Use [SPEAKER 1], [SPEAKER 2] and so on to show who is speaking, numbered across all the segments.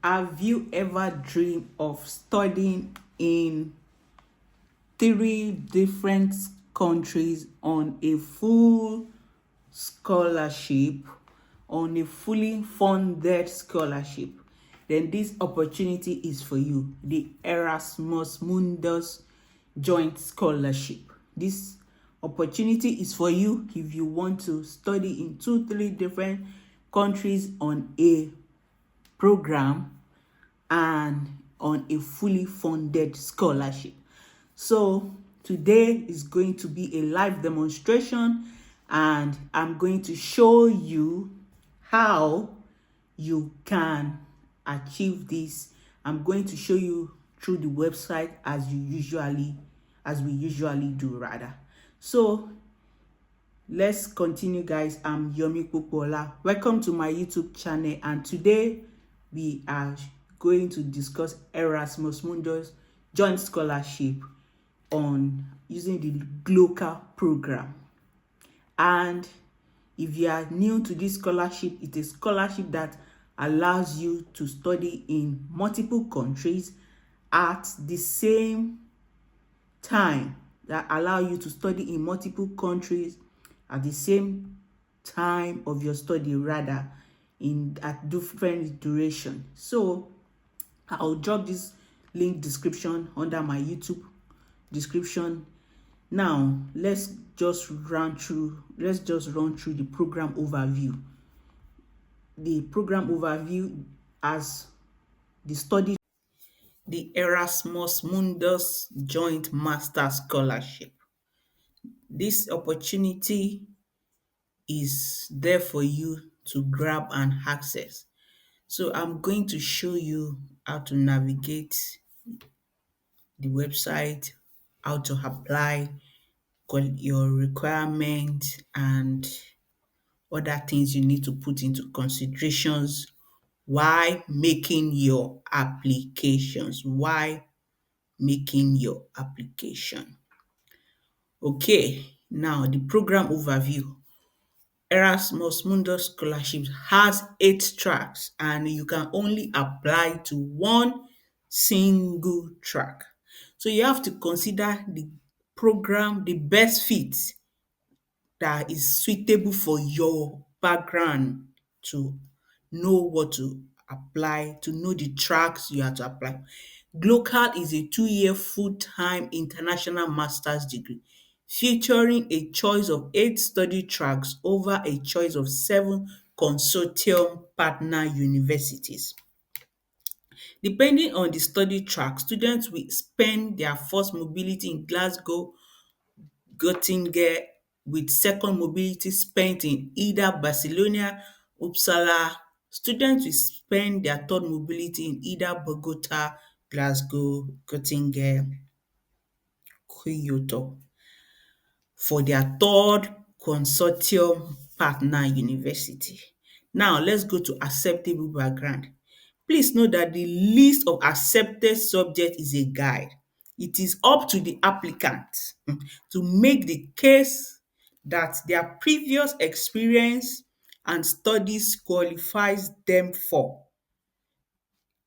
[SPEAKER 1] Have you ever dreamed of studying in three different countries on a full scholarship, on a fully funded scholarship? Then this opportunity is for you, the Erasmus Mundus joint scholarship. This opportunity is for you if you want to study in three different countries on a program and on a fully funded scholarship. So today is going to be a live demonstration, and I'm going to show you how you can achieve this. I'm going to show you through the website as we usually do rather. So let's continue, guys. I'm Yomi Popola. Welcome to my YouTube channel, and today we are going to discuss Erasmus Mundus joint scholarship on using the GLOCAL program. And if you are new to this scholarship, it's a scholarship that allows you to study in multiple countries at the same time, that allow you to study in multiple countries at the same time of your study, rather in at different duration. So I'll drop this link description under my YouTube description. Now let's just run through the program overview. The program overview as the Erasmus Mundus joint master scholarship. This opportunity is there for you to grab and access. So I'm going to show you how to navigate the website, how to apply, your requirements, and other things you need to put into considerations while making your applications. Okay, now the program overview. Erasmus Mundus Scholarship has 8 tracks, and you can only apply to one single track. So you have to consider the program, the best fit that is suitable for your background, to know what to apply, to know the tracks you have to apply. GLOCAL is a 2-year full-time international master's degree featuring a choice of 8 study tracks over a choice of 7 consortium partner universities. Depending on the study track, students will spend their first mobility in Glasgow, Göttingen, with second mobility spent in either Barcelona, Uppsala. Students will spend their third mobility in either Bogota, Glasgow, Göttingen, Kyoto for their third consortium partner university. Now let's go to acceptable background. Please note that the list of accepted subjects is a guide. It is up to the applicant to make the case that their previous experience and studies qualifies them for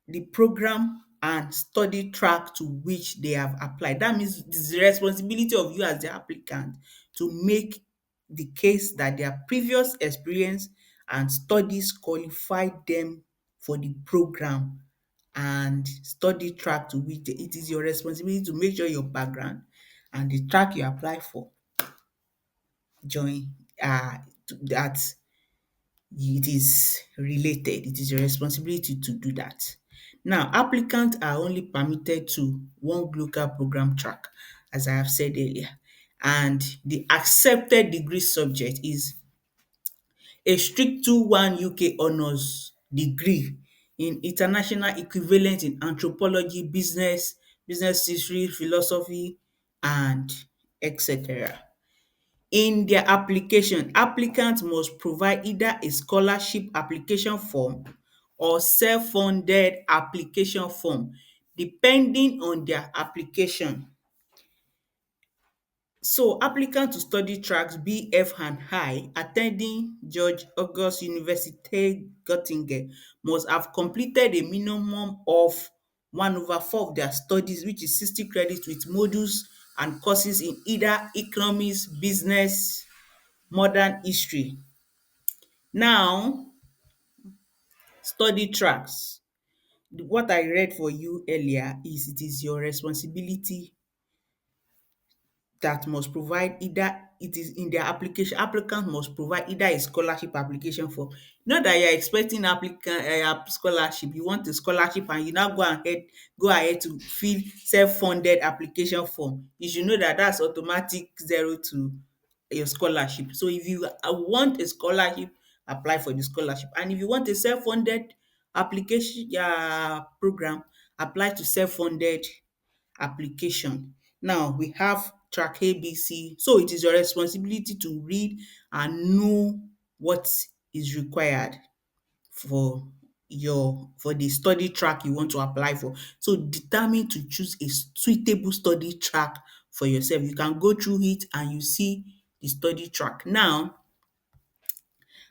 [SPEAKER 1] the program and study track to which they have applied. That means it's the responsibility of you as the applicant to make the case that their previous experience and studies qualify them for the program and study track to which it is your responsibility to make sure your background and the track you apply for join that it is related. It is your responsibility to do that. Now, applicants are only permitted to one GLOCAL program track, as I have said earlier, and the accepted degree subject is a strict 2-1 UK honours degree in international equivalent in anthropology, business history, philosophy, and etc. In their application, applicants must provide either a scholarship application form or self-funded application form depending on their application. So applicant to study tracks BF and I attending George August University Göttingen must have completed a minimum of 1/4 of their studies, which is 60 credits, with modules and courses in either economics, business, modern history. Now, study tracks. What I read for you earlier is it is your responsibility that must provide either it is in their application. Applicant must provide either a scholarship application form. Not that you are expecting scholarship, you want a scholarship and you now go ahead to fill self-funded application form. You should know that that's automatic zero to your scholarship. So if you want a scholarship, apply for the scholarship, and if you want a self-funded application program, apply to self-funded application. Now we have track ABC. So it is your responsibility to read and know what is required for the study track you want to apply for. So determine to choose a suitable study track for yourself. You can go through it and you see the study track. Now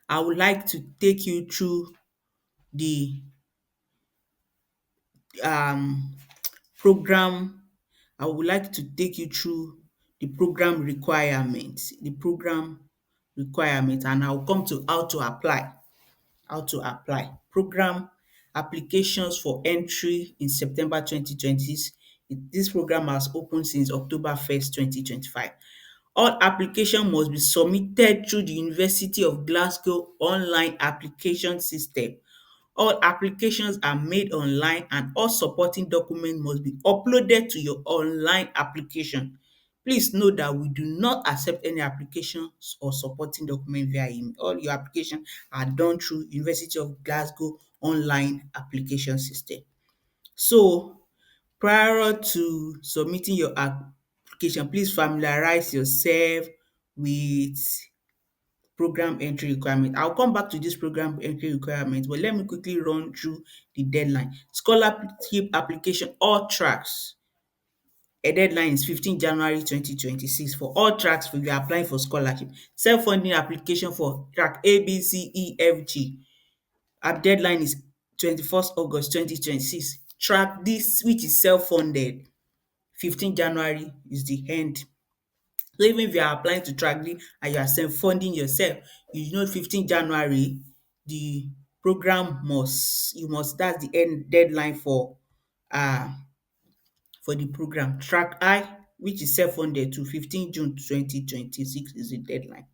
[SPEAKER 1] I would like to take you through the um program. I would like to take you through the program requirements, and I'll come to how to apply. Program applications for entry in September 2026. This program has opened since October 1st, 2025. All application must be submitted through the University of Glasgow online application system. All applications are made online and all supporting documents must be uploaded to your online application. Please note that we do not accept any applications or supporting document via email. All your applications are done through University of Glasgow online application system. So prior to submitting your application, please familiarize yourself with program entry requirement. I'll come back to this program entry requirement, but let me quickly run through the deadline. Scholarship application, all tracks. A deadline is 15 January 2026 for all tracks if you are applying for scholarship. Self-funding application for track A, B, C, E, F, G. Our deadline is 21st August 2026. Track this, which is self-funded, 15 January is the end. So even if you are applying to track D and you are self-funding yourself, you know 15 January the program must that's the end deadline uh for the program. Track I, which is self-funded, to 15 June 2026 is the deadline.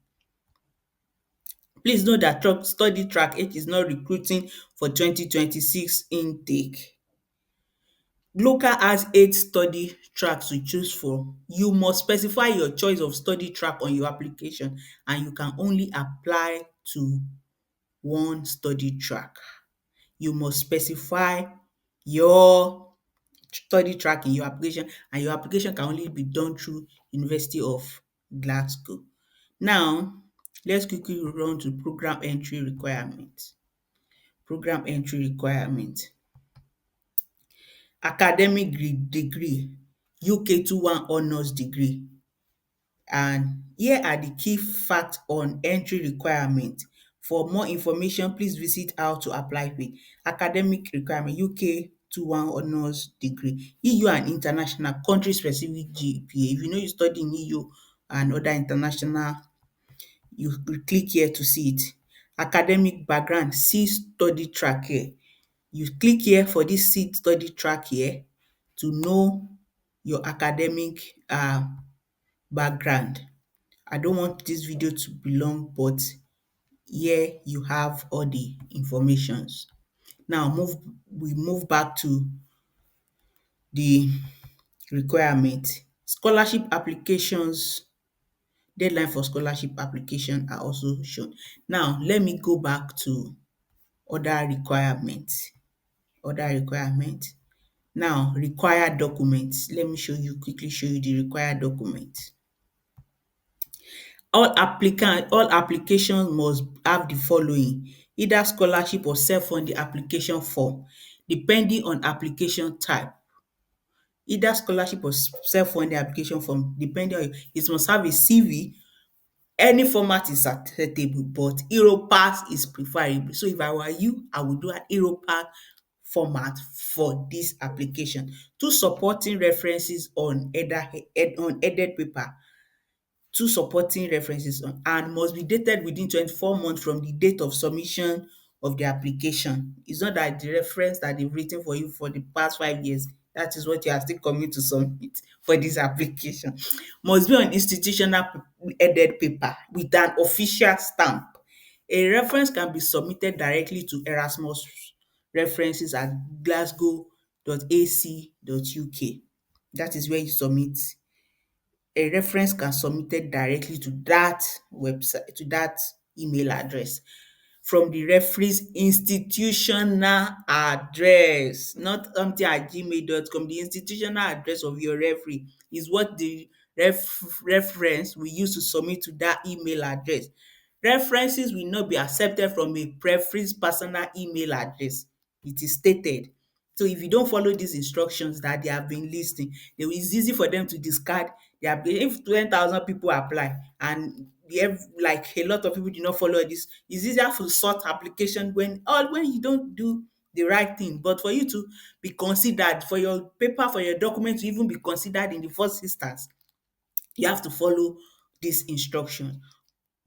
[SPEAKER 1] Please note that study track H is not recruiting for 2026 intake. GLOCAL has 8 study tracks to choose from. You must specify your choice of study track on your application, and you can only apply to one study track. You must specify your study track in your application, and your application can only be done through University of Glasgow. Now let's quickly run to program entry requirement. Program entry requirement. Academic degree, UK 2:1 honours degree. And here are the key facts on entry requirement. For more information, please visit how to apply with. Academic requirement, UK 2:1 honours degree, EU and international, country specific GPA. If you know you study in EU and other international, you click here to see it. Academic background, see study track here. You click here for this see study track here to know your academic background. I don't want this video to be long, but here you have all the informations. Now we move back to the requirement. Scholarship applications, deadline for scholarship application are also shown. Now let me go back to other requirements. Now required documents. Let me quickly show you the required documents. All applications must have the following: either scholarship or self-funding application form, depending on application type. either scholarship or self-funded application form depending on it must have a CV. Any format is acceptable but Europass is preferable. So if I were you, I would do an Europass format for this application. Two supporting references on headed paper, two supporting references and must be dated within 24 months from the date of submission of the application. It's not that the reference that they've written for you for the past 5 years, that is what you are still coming to submit for this application. Must be on institutional headed paper with an official stamp. A reference can be submitted directly to Erasmus references at glasgow.ac.uk. That is where you submit. A reference can submitted directly to that website, to that email address from the referee's institutional address, not something at gmail.com. The institutional address of your referee is what the reference will use to submit to that email address. References will not be accepted from a referee's personal email address. It is stated. So if you don't follow these instructions that they have been listing, it's easy for them to discard the application. If 10,000 people apply and we have like a lot of people do not follow this, it's easier to sort application when you don't do the right thing. But for you to be considered, for your paper, for your document to even be considered in the first instance, you have to follow this instruction.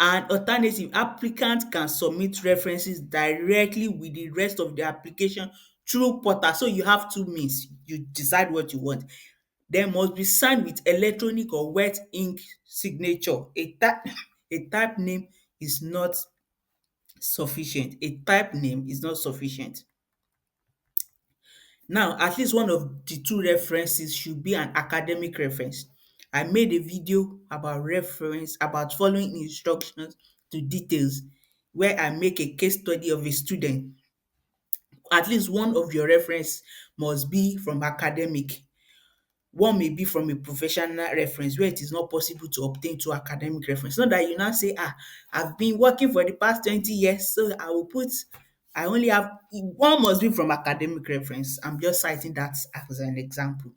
[SPEAKER 1] And alternative, applicant can submit references directly with the rest of the application through portal. So you have two means. You decide what you want. Dem must be signed with electronic or wet ink signature. A type name is not sufficient. A type name is not sufficient. Now, at least one of the two references should be an academic reference. I made a video about following instructions to details where I make a case study of a student. At least one of your reference must be from academic. One may be from a professional reference where it is not possible to obtain two academic reference. Not that you now say, I've been working for the past 20 years, so I only have one. Must be from academic reference. I'm just citing that as an example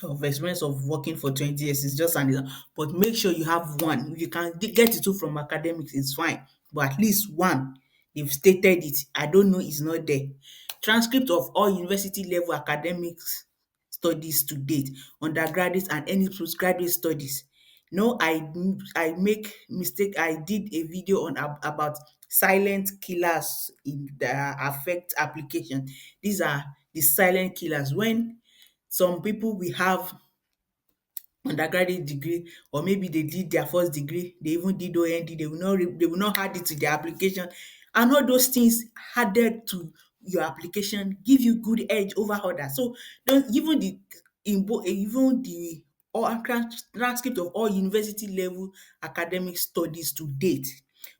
[SPEAKER 1] of experience of working for 20 years. Is just an example, but make sure you have one. If you can get it two from academics, it's fine, but at least one. They've stated it. I don't know, it's not there. Transcript of all university level academics studies to date, undergraduate and any postgraduate studies. No, I make mistake. I did a video on about silent killers in the affect application. These are the silent killers. When some people will have undergraduate degree, or maybe they did their first degree, they even did OND, they will not add it to their application, and all those things added to your application give you good edge over others. So don't even the or transcript of all university level academic studies to date,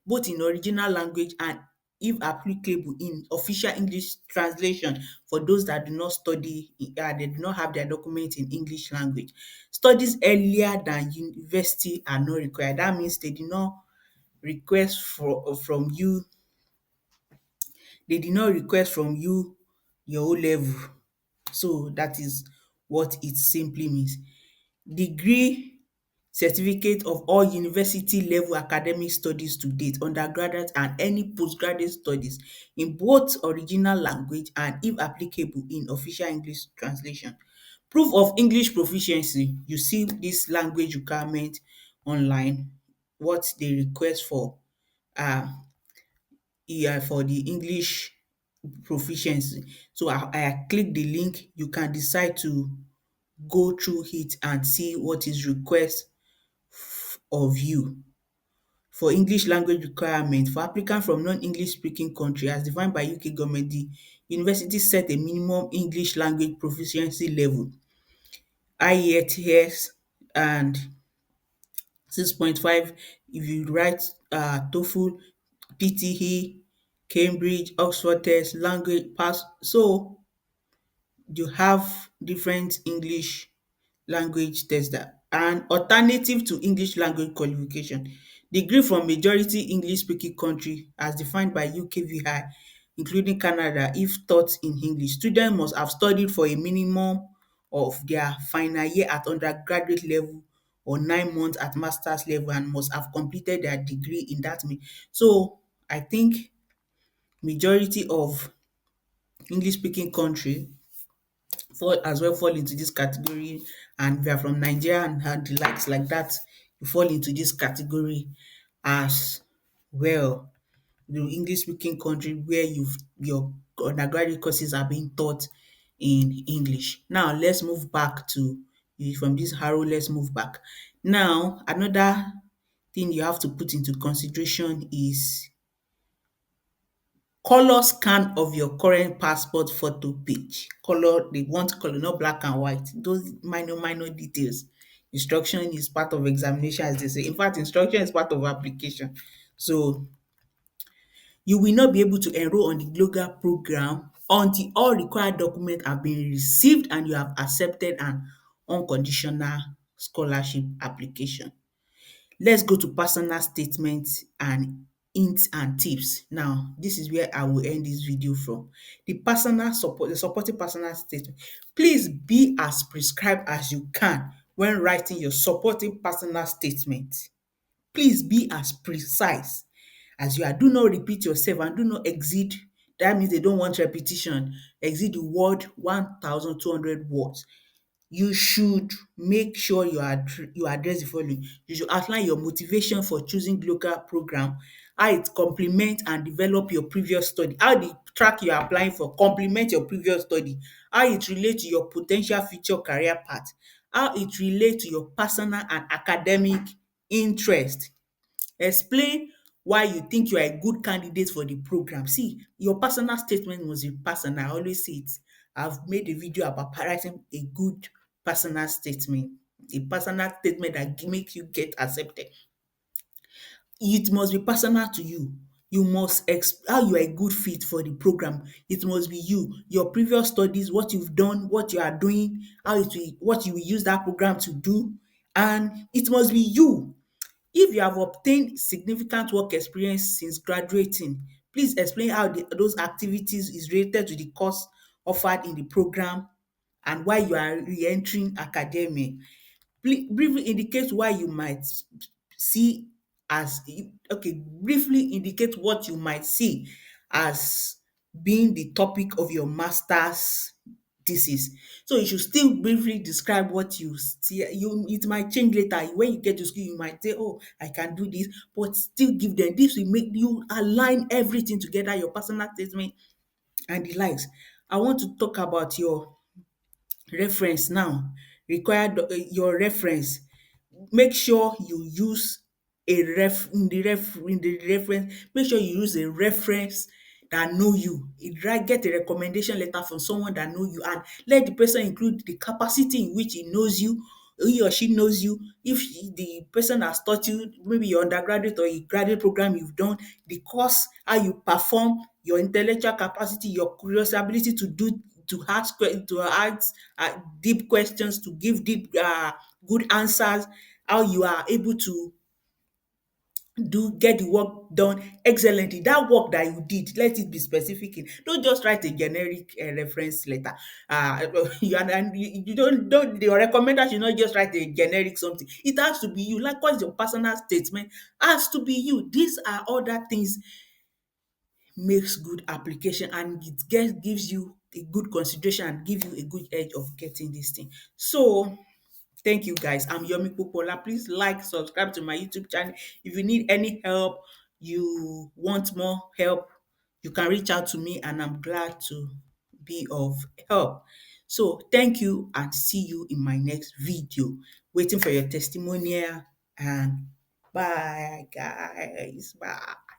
[SPEAKER 1] both in original language and if applicable in official English translation for those that do not study, they do not have their document in English language. Studies earlier than university are not required. That means they did not request from you, they did not request from you your O level. So that is what it simply means. Degree certificate of all university level academic studies to date, undergraduate and any postgraduate studies in both original language and if applicable in official English translation. Proof of English proficiency, you see this language requirement online, what they request for for the English proficiency. So I click the link, you can decide to go through it and see what is request of you. For English language requirement, for applicant from non-English speaking country as defined by UK government, the university set a minimum English language proficiency level, IELTS and 6.5 if you write TOEFL, PTE, Cambridge, Oxford test, language pass. So you have different English language tester and alternative to English language qualification. Degree from majority English speaking country as defined by UKVI including Canada if taught in English. Student must have studied for a minimum of their final year at undergraduate level or 9 months at master's level and must have completed their degree in that so I think majority of English speaking country fall into this category, and if you are from Nigeria and the likes like that, you fall into this category as well. The English speaking country where your undergraduate courses are being taught in English. Now let's move back to from this arrow, let's move back. Now another thing you have to put into consideration is color scan of your current passport photo page. Color, they want color, not black and white. Those minor details. Instruction is part of examination, as they say. In fact, instruction is part of application. So you will not be able to enroll on the GLOCAL program until all required documents have been received and you have accepted an unconditional scholarship application. Let's go to personal statements and hints and tips. Now, this is where I will end this video from. The supporting personal statement. Please be as prescribed as you can when writing your supporting personal statement. Please be as precise as you are. Do not repeat yourself and do not exceed. That means they don't want repetition. Exceed the word 1,200 words. You should make sure you address the following. You should outline your motivation for choosing GLOCAL program, how it complement and develop your previous study, how the track you are applying for complement your previous study, how it relate to your po ten tial future career path, how it relate to your personal and academic interest. Explain why you think you are a good candidate for the program. See, your personal statement must be personal. I always say it. I've made a video about writing a good personal statement, a personal statement that make you get accepted. It must be personal to you. You must how you are a good fit for the program. It must be you, your previous studies, what you've done, what you are doing, what you will use that program to do, and it must be you. If you have obtained significant work experience since graduating, please explain how those activities is related to the course offered in the program and why you are re-entering academia. Briefly indicate why you might see as briefly indicate what you might see as being the topic of your master's thesis. So you should still briefly describe what you see. It might change later. When you get to school, you might say, oh, I can do this, but still give them. This will make you align everything together, your personal statement and the likes. I want to talk about your reference now. Your reference. Make sure you use a in the reference, make sure you use a reference that know you. Get a recommendation letter from someone that know you, and let the person include the capacity in which he knows you, he or she knows you. If the person has taught you, maybe your undergraduate or a graduate program you've done, the course, how you perform, your intellectual capacity, your curious ability to ask deep questions, to give deep good answers, how you are able to get the work done excellently. That work that you did, let it be specific. Don't just write a generic reference letter. You don't your recommender should not just write a generic something. It has to be you. Likewise, your personal statement has to be you. These are other things makes good application, and gives you a good consideration and give you a good edge of getting this thing. So thank you guys. I'm Yomi Popola. Please like, subscribe to my YouTube channel. If you need any help, you want more help, you can reach out to me and I'm glad to be of help. So thank you and see you in my next video. Waiting for your testimonial, and bye guys. Bye.